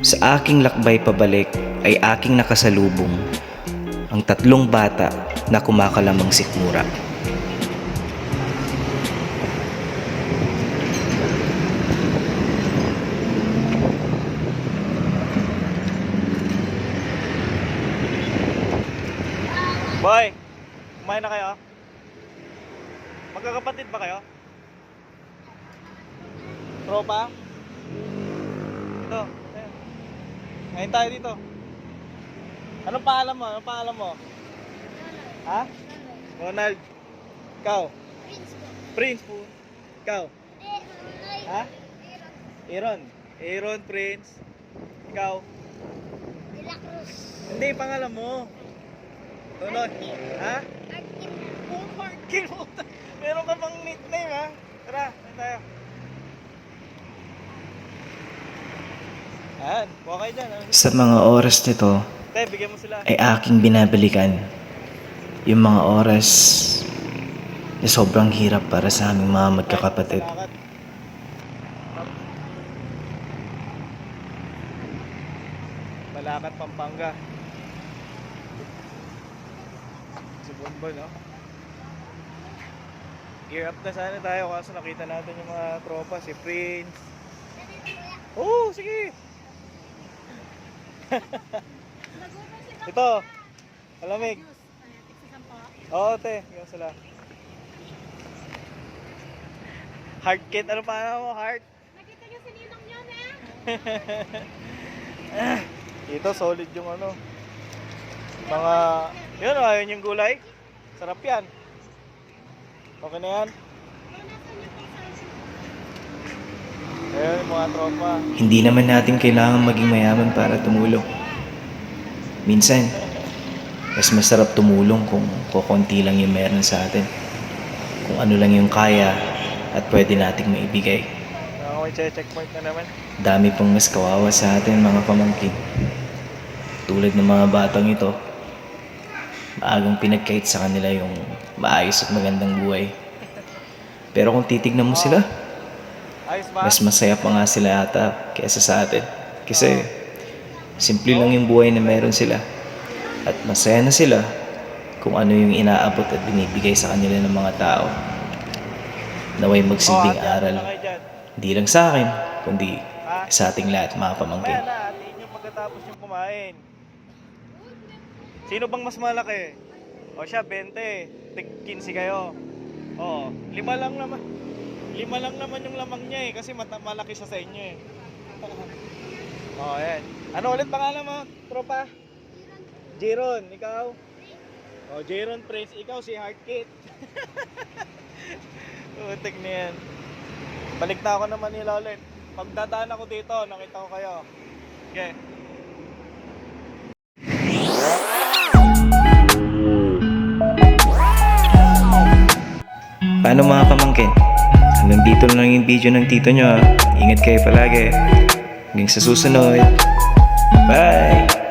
Sa aking lakbay pabalik ay aking nakasalubong ang tatlong bata na kumakalamang sikmura. Boy, kumain na kayo? Magkakapatid ba kayo? Tropa? Ito, ayan. Ngayon tayo dito. Anong pangalan mo? Anong pangalan mo? Ha? Ronald. Ikaw? Prince po. Ikaw? Ha? Aaron. Aaron, Prince. Ikaw? Hindi, pangalan mo. Tunod. Ha? Oh, Markin mo. Meron ka bang nickname, ha? Tara, tayo tayo. Ayan, buka kayo dyan. Sa mga oras nito Te, bigyan mo sila. ay aking binabalikan yung mga oras na sobrang hirap para sa aming mga magkakapatid. Salakad. Malakad, Pampanga. Si Bonbon, no? Gear up na sana tayo kaso nakita natin yung mga tropa, si Prince. Oo, sige! Ito, malamig. Oo, te, yung sila. Heart kit, ano pa mo? Heart? Nakita niyo si Ninong yun, Ito, solid yung ano. Mga, yun, ayun yung gulay. Sarap yan. Okay na yan. Ayun, yung mga tropa. Hindi naman natin kailangan maging mayaman para tumulong. Minsan, mas masarap tumulong kung kukunti lang yung meron sa atin. Kung ano lang yung kaya at pwede nating maibigay. Ako may checkpoint na naman. Dami pang mas kawawa sa atin mga pamangkin. Tulad ng mga batang ito, maagang pinagkait sa kanila yung maayos at magandang buhay. Pero kung titignan mo sila, Ayos ba? mas masaya pa nga sila ata kaysa sa atin. Kasi simple lang yung buhay na meron sila. At masaya na sila kung ano yung inaabot at binibigay sa kanila ng mga tao. Naway magsilbing aral. Ano kayo dyan? Hindi lang sa akin, kundi sa ating lahat mga pamangkin. Mamaya na, atiin nyo pagkatapos yung kumain. Sino bang mas malaki? O siya, 20. Tig 15 kayo. Oo, 5 lang naman. 5 lang naman yung lamang niya eh. Kasi malaki siya sa inyo eh. Oo, ayan. Ano ulit pangalan mo, tropa? Jeron, ikaw? O, Jeron Prince, ikaw si Heartkit. Utik na yan. Balik na ako naman nila ulit. Pagdadaan ako dito, nakita ko kayo. Okay. Paano mga pamangkin? Hanggang dito lang yung video ng tito nyo ha. Ingat kayo palagi. Hanggang sa susunod. Bye!